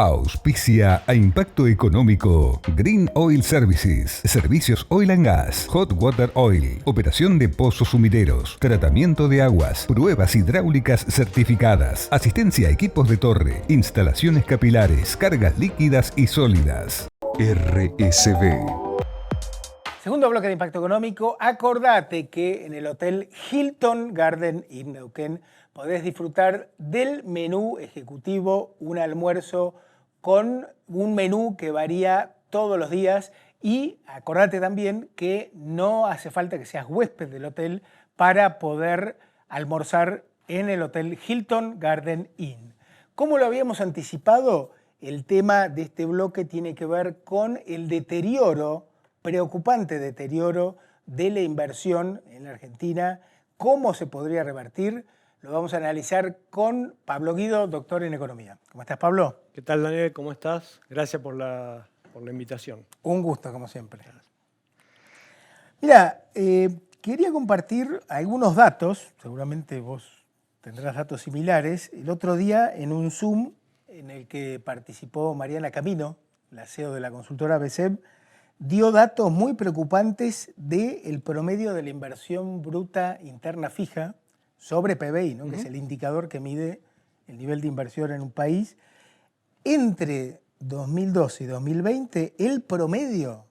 Auspicia a impacto económico. Green Oil Services. Servicios Oil and Gas. Hot Water Oil. Operación de pozos sumideros. Tratamiento de aguas. Pruebas hidráulicas certificadas. Asistencia a equipos de torre. Instalaciones capilares. Cargas líquidas y sólidas. RSB. Segundo bloque de Impacto Económico. Acordate que en el Hotel Hilton Garden Inn Neuquén podés disfrutar del menú ejecutivo, un almuerzo con un menú que varía todos los días, y acordate también que no hace falta que seas huésped del hotel para poder almorzar en el Hotel Hilton Garden Inn. Como lo habíamos anticipado, el tema de este bloque tiene que ver con el deterioro, preocupante deterioro de la inversión en la Argentina. ¿Cómo se podría revertir? Lo vamos a analizar con Pablo Guido, doctor en Economía. ¿Cómo estás, Pablo? ¿Qué tal, Daniel? ¿Cómo estás? Gracias por la invitación. Un gusto, como siempre. Mira, quería compartir algunos datos, seguramente vos tendrás datos similares. El otro día, en un Zoom en el que participó Mariana Camino, la CEO de la consultora BCEP, dio datos muy preocupantes del promedio de la inversión bruta interna fija sobre PBI, ¿no? Que es el indicador que mide el nivel de inversión en un país. Entre 2012 y 2020, el promedio,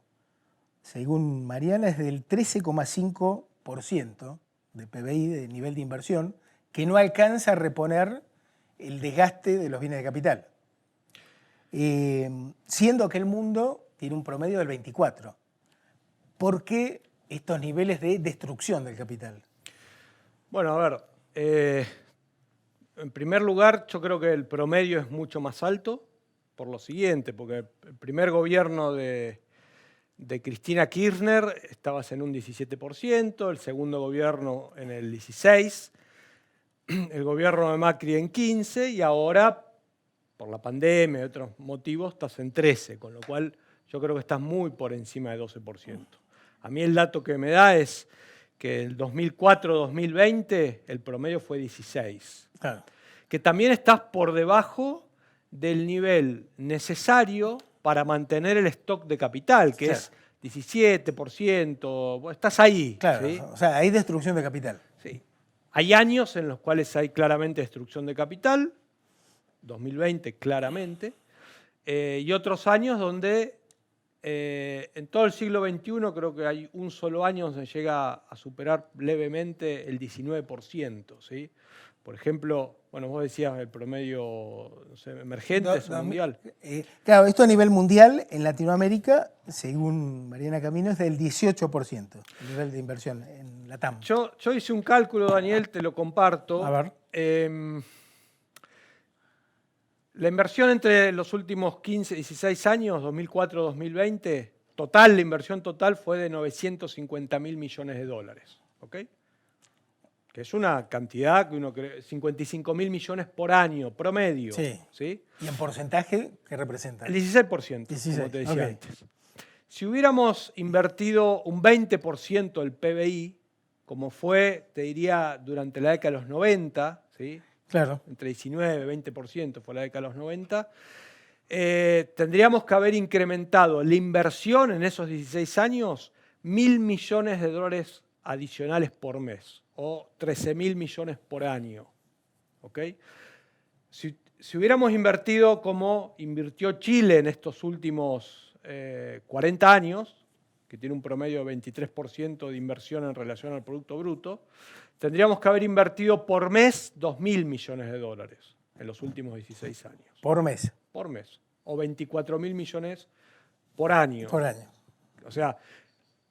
según Mariana, es del 13,5% de PBI, de nivel de inversión, que no alcanza a reponer el desgaste de los bienes de capital. Siendo que el mundo tiene un promedio del 24%. ¿Por qué estos niveles de destrucción del capital? Bueno, a ver, en primer lugar, yo creo que el promedio es mucho más alto por lo siguiente, porque el primer gobierno de Cristina Kirchner estabas en un 17%, el segundo gobierno en el 16%, el gobierno de Macri en 15%, y ahora, por la pandemia y otros motivos, estás en 13%, con lo cual yo creo que estás muy por encima de 12%. A mí el dato que me da es que el 2004-2020 el promedio fue 16%. Claro. Que también estás por debajo del nivel necesario para mantener el stock de capital, que es 17%. Estás ahí. Claro, ¿sí? O sea, hay destrucción de capital. Sí. Hay años en los cuales hay claramente destrucción de capital, 2020 claramente, y otros años donde en todo el siglo XXI creo que hay un solo año donde se llega a superar levemente el 19%. ¿sí? Por ejemplo, bueno, vos decías el promedio emergente mundial. Claro, esto a nivel mundial, en Latinoamérica, según Mariana Camino, es del 18% el nivel de inversión en la TAM. Yo hice un cálculo, Daniel, te lo comparto. A ver. La inversión entre los últimos 15, 16 años, 2004-2020, total, la inversión total fue de 950.000 millones de dólares. ¿Ok? Que es una cantidad que uno cree, 55.000 millones por año, promedio. Sí. ¿sí? ¿Y en porcentaje qué representa? El 16%, 16, como te decía okay. antes. Si hubiéramos invertido un 20% del PBI, como fue, te diría, durante la década de los 90, ¿sí? Claro. Entre 19 y 20% fue la década de los 90, tendríamos que haber incrementado la inversión en esos 16 años 1.000 millones de dólares adicionales por mes, o 13.000 millones por año. ¿Okay? Si hubiéramos invertido como invirtió Chile en estos últimos 40 años, que tiene un promedio de 23% de inversión en relación al Producto Bruto, tendríamos que haber invertido por mes 2.000 millones de dólares en los últimos 16 años. Por mes. Por mes. O 24.000 millones por año. Por año. O sea,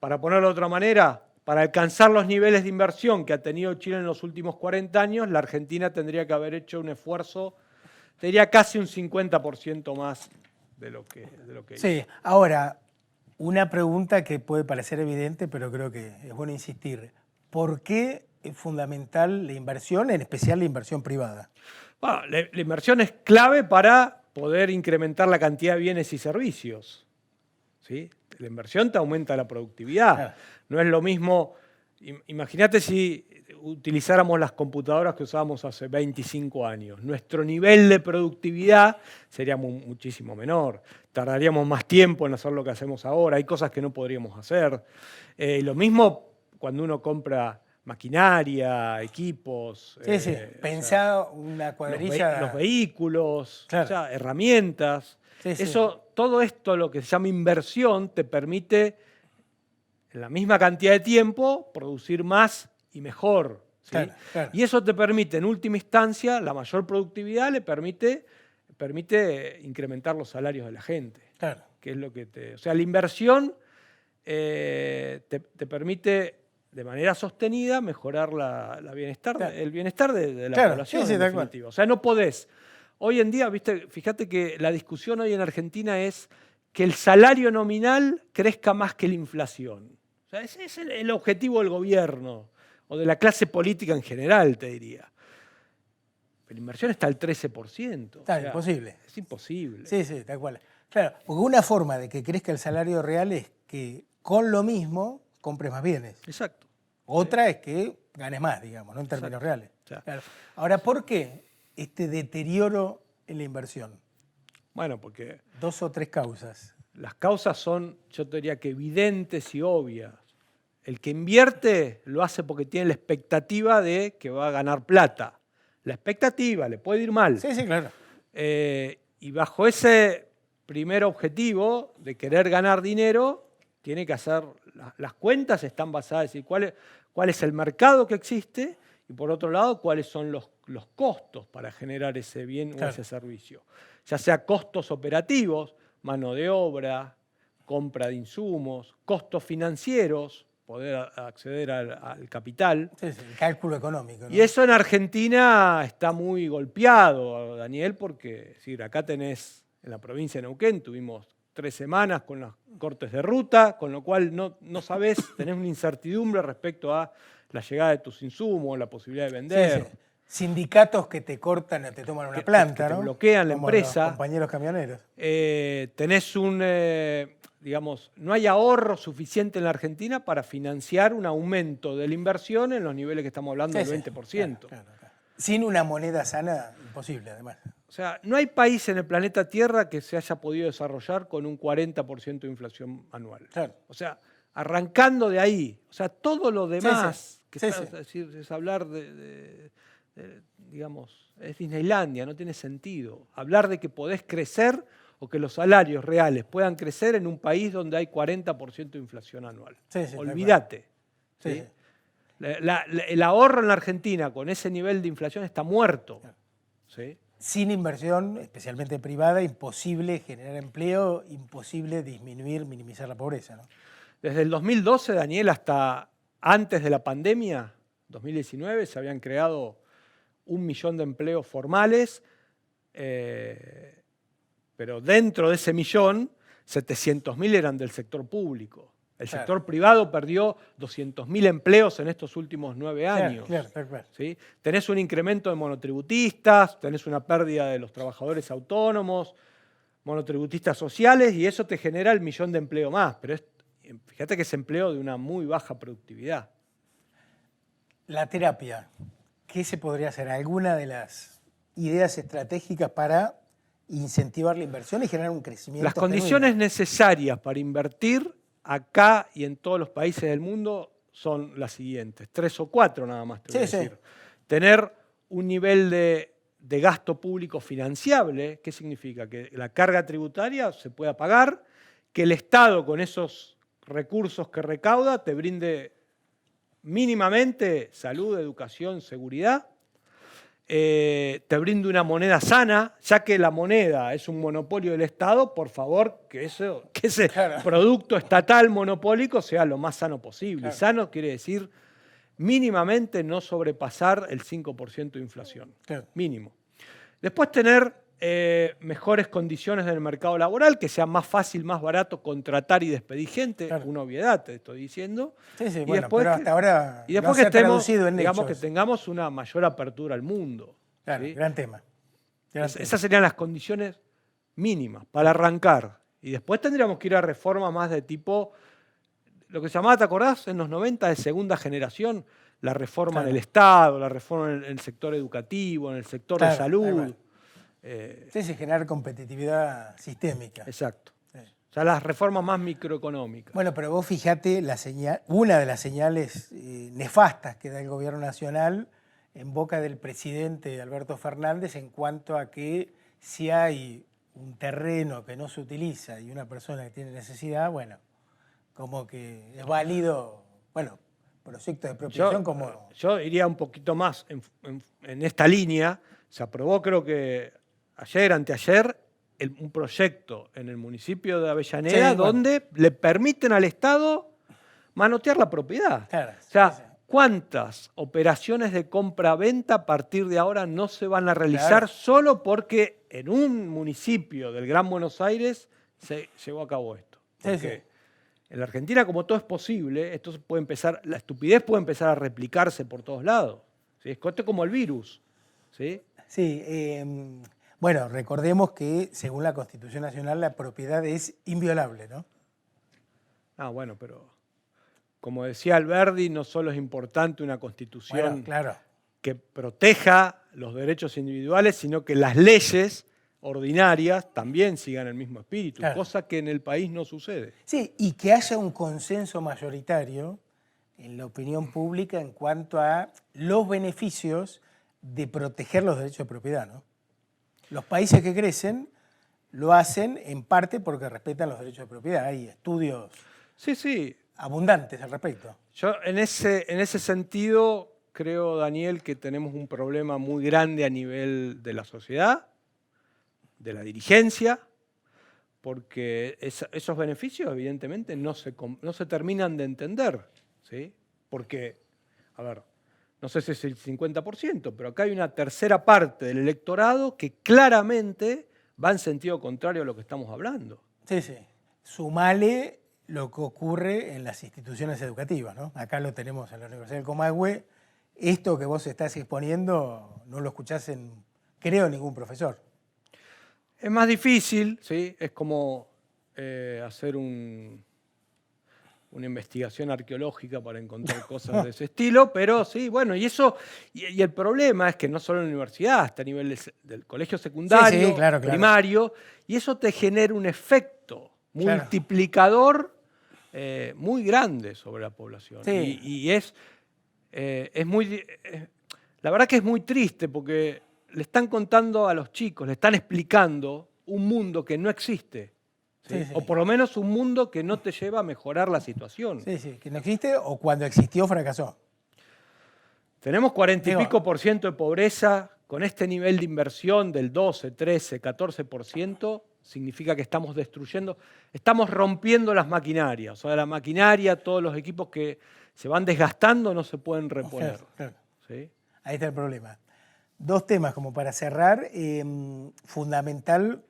para ponerlo de otra manera, para alcanzar los niveles de inversión que ha tenido Chile en los últimos 40 años, la Argentina tendría que haber hecho un esfuerzo, te diría casi un 50% más de lo que hizo. Sí, ahora, una pregunta que puede parecer evidente, pero creo que es bueno insistir. ¿Por qué es fundamental la inversión, en especial la inversión privada? Bueno, la inversión es clave para poder incrementar la cantidad de bienes y servicios. ¿Sí? La inversión te aumenta la productividad. Claro. No es lo mismo, imagínate si utilizáramos las computadoras que usábamos hace 25 años. Nuestro nivel de productividad sería muchísimo menor. Tardaríamos más tiempo en hacer lo que hacemos ahora. Hay cosas que no podríamos hacer. Lo mismo cuando uno compra maquinaria, equipos. Sí. Pensá una cuadrilla. Los vehículos, Claro. o sea, herramientas. Sí. Todo esto, lo que se llama inversión, te permite en la misma cantidad de tiempo producir más y mejor. ¿Sí? Claro. Y eso te permite, en última instancia, la mayor productividad le permite incrementar los salarios de la gente. Claro. Que es lo que o sea, la inversión te permite de manera sostenida mejorar el bienestar de la población, en definitiva. O sea, no podés. Hoy en día, fíjate que la discusión hoy en Argentina es que el salario nominal crezca más que la inflación. O sea, ese es el objetivo del gobierno o de la clase política en general, te diría. Pero la inversión está al 13%. Está imposible. Es imposible. Sí, tal cual. Claro, porque una forma de que crezca el salario real es que con lo mismo compres más bienes. Exacto. Otra es que ganes más, digamos, no en términos reales. Claro. Ahora, ¿por qué este deterioro en la inversión? Bueno, porque 2 o 3 causas. las causas son, yo te diría que evidentes y obvias. El que invierte lo hace porque tiene la expectativa de que va a ganar plata. La expectativa, le puede ir mal. Sí, claro. Y bajo ese primer objetivo de querer ganar dinero, tiene que hacer, las cuentas están basadas en cuál es el mercado que existe y por otro lado, cuáles son los costos para generar ese bien o ese servicio. Ya sea costos operativos, mano de obra, compra de insumos, costos financieros, poder acceder al capital. Sí, el cálculo económico, ¿no? Y eso en Argentina está muy golpeado, Daniel, porque acá tenés, en la provincia de Neuquén, tuvimos 3 semanas con los cortes de ruta, con lo cual no sabés, tenés una incertidumbre respecto a la llegada de tus insumos, la posibilidad de vender. Sí. Sindicatos que te cortan o te toman una planta, que ¿no? te bloquean la Como empresa. Los compañeros camioneros. Tenés no hay ahorro suficiente en la Argentina para financiar un aumento de la inversión en los niveles que estamos hablando del 20%. Claro. Sin una moneda sana, imposible, además. O sea, no hay país en el planeta Tierra que se haya podido desarrollar con un 40% de inflación anual. Claro. O sea, arrancando de ahí, o sea, todo lo demás es decir, es hablar digamos, es Disneylandia, no tiene sentido. Hablar de que podés crecer o que los salarios reales puedan crecer en un país donde hay 40% de inflación anual. Olvídate. ¿Sí? El ahorro en la Argentina con ese nivel de inflación está muerto. ¿Sí? Sin inversión, especialmente privada, imposible generar empleo, imposible minimizar la pobreza, ¿no? Desde el 2012, Daniel, hasta antes de la pandemia, 2019, se habían creado 1 millón de empleos formales, pero dentro de ese millón, 700.000 eran del sector público. El sector privado perdió 200.000 empleos en estos últimos 9 años. Claro. ¿Sí? Tenés un incremento de monotributistas, tenés una pérdida de los trabajadores autónomos, monotributistas sociales, y eso te genera el millón de empleo más. Pero fíjate que es empleo de una muy baja productividad. La terapia, ¿qué se podría hacer? ¿Alguna de las ideas estratégicas para incentivar la inversión y generar un crecimiento? Las condiciones necesarias para invertir acá y en todos los países del mundo son las siguientes. 3 o 4 nada más te voy a decir. Tener un nivel de gasto público financiable. ¿Qué significa? Que la carga tributaria se pueda pagar, que el Estado con esos recursos que recauda te brinde mínimamente salud, educación, seguridad. Te brinde una moneda sana, ya que la moneda es un monopolio del Estado, por favor, que ese producto estatal monopólico sea lo más sano posible. Sano quiere decir mínimamente no sobrepasar el 5% de inflación. Mínimo. Después tener mejores condiciones en el mercado laboral, que sea más fácil, más barato contratar y despedir gente. Una obviedad, te estoy diciendo. Y bueno, después pero hasta ahora y después no que tengamos una mayor apertura al mundo. ¿Sí? Gran tema. Esas serían las condiciones mínimas para arrancar. Y después tendríamos que ir a reformas más de tipo, lo que se llamaba, ¿te acordás? En los 90 de segunda generación, la reforma Claro. en el Estado, la reforma en el sector educativo, en el sector de Claro, salud. Sí, sí, generar competitividad sistémica. Exacto. Sí. O sea, las reformas más microeconómicas. Bueno, pero vos fijate una de las señales nefastas que da el gobierno nacional en boca del presidente Alberto Fernández en cuanto a que si hay un terreno que no se utiliza y una persona que tiene necesidad, bueno, como que es válido, bueno, proyecto de expropiación como... Yo iría un poquito más en esta línea. Se aprobó, creo que ayer, anteayer, un proyecto en el municipio de Avellaneda Sí, bueno. donde le permiten al Estado manotear la propiedad. Claro, O sea, sí, sí. ¿cuántas operaciones de compra-venta a partir de ahora no se van a realizar Claro. solo porque en un municipio del Gran Buenos Aires se llevó a cabo esto? Sí, Porque sí. en la Argentina, como todo es posible, esto puede empezar, la estupidez puede empezar a replicarse por todos lados. ¿Sí? Esto es como el virus. ¿Sí? Sí, bueno, recordemos que según la Constitución Nacional la propiedad es inviolable, ¿no? Ah, bueno, pero como decía Alberdi, no solo es importante una constitución Bueno, claro. que proteja los derechos individuales, sino que las leyes ordinarias también sigan el mismo espíritu, Claro. cosa que en el país no sucede. Sí, y que haya un consenso mayoritario en la opinión pública en cuanto a los beneficios de proteger los derechos de propiedad, ¿no? Los países que crecen lo hacen en parte porque respetan los derechos de propiedad. Hay estudios Sí, sí. abundantes al respecto. Yo en ese sentido creo, Daniel, que tenemos un problema muy grande a nivel de la sociedad, de la dirigencia, porque esos beneficios evidentemente no se terminan de entender, ¿sí? Porque, a ver, no sé si es el 50%, pero acá hay una tercera parte del electorado que claramente va en sentido contrario a lo que estamos hablando. Sí, sí. Sumale lo que ocurre en las instituciones educativas, ¿no? Acá lo tenemos en la Universidad del Comahue. Esto que vos estás exponiendo no lo escuchás en, creo, ningún profesor. Es más difícil, ¿sí? Es como hacer una investigación arqueológica para encontrar cosas de ese estilo, pero sí, bueno, y el problema es que no solo en la universidad, hasta a nivel del colegio secundario, Sí, claro, claro. primario, y eso te genera un efecto Claro. multiplicador muy grande sobre la población. Sí. Y es la verdad que es muy triste porque le están contando a los chicos, le están explicando un mundo que no existe. ¿Sí? Sí, sí. O por lo menos un mundo que no te lleva a mejorar la situación. Sí, sí, que no existe o cuando existió fracasó. Tenemos 40 y Digo, pico por ciento de pobreza, con este nivel de inversión del 12, 13, 14%, significa que estamos destruyendo, estamos rompiendo las maquinarias. O sea, la maquinaria, todos los equipos que se van desgastando no se pueden reponer. Claro. ¿Sí? Ahí está el problema. Dos temas como para cerrar. Fundamental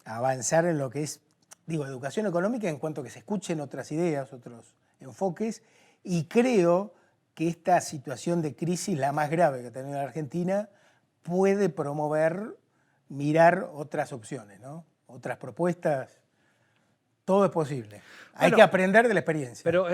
avanzar en lo que es, educación económica en cuanto a que se escuchen otras ideas, otros enfoques. Y creo que esta situación de crisis, la más grave que ha tenido la Argentina, puede promover mirar otras opciones, ¿no? Otras propuestas. Todo es posible. Hay Bueno, que aprender de la experiencia. Pero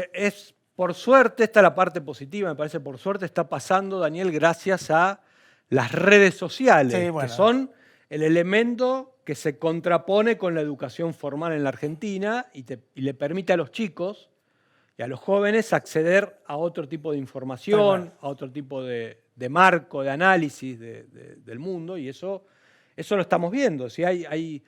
por suerte, esta es la parte positiva, me parece, por suerte está pasando, Daniel, gracias a las redes sociales, Sí, bueno. que son el elemento que se contrapone con la educación formal en la Argentina y le permite a los chicos y a los jóvenes acceder a otro tipo de información, Bueno. a otro tipo de marco, de análisis del mundo, y eso lo estamos viendo. ¿Sí? Hay,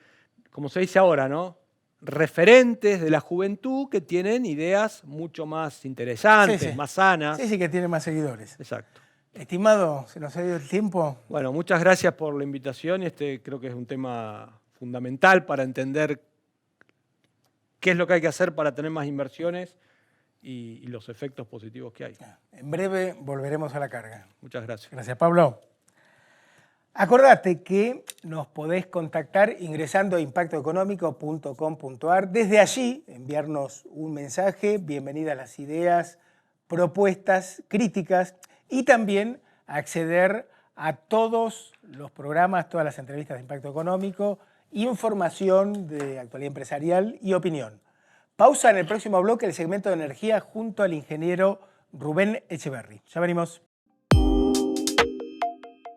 como se dice ahora, ¿no?, referentes de la juventud que tienen ideas mucho más interesantes, Sí, sí. más sanas. Sí, sí, que tiene más seguidores. Exacto. Estimado, se nos ha ido el tiempo. Bueno, muchas gracias por la invitación. Creo que es un tema fundamental para entender qué es lo que hay que hacer para tener más inversiones y los efectos positivos que hay. En breve volveremos a la carga. Muchas gracias. Gracias, Pablo. Acordate que nos podés contactar ingresando a impactoeconómico.com.ar. Desde allí enviarnos un mensaje, bienvenidas las ideas, propuestas, críticas y también acceder a todos los programas, todas las entrevistas de Impacto Económico, información de actualidad empresarial y opinión. Pausa en el próximo bloque el segmento de energía junto al ingeniero Rubén Echeverry. Ya venimos.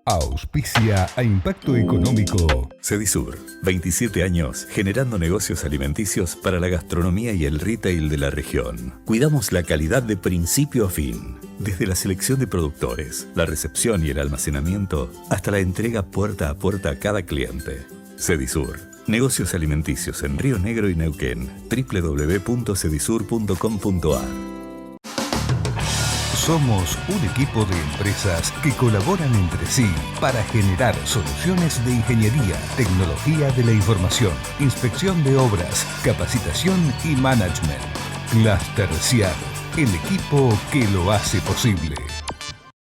Auspicia a Impacto Económico. Cedisur, 27 años generando negocios alimenticios para la gastronomía y el retail de la región. Cuidamos la calidad de principio a fin, desde la selección de productores, la recepción y el almacenamiento, hasta la entrega puerta a puerta a cada cliente. Cedisur, negocios alimenticios en Río Negro y Neuquén. www.cedisur.com.ar. Somos un equipo de empresas que colaboran entre sí para generar soluciones de ingeniería, tecnología de la información, inspección de obras, capacitación y management. Cluster CIAR, el equipo que lo hace posible.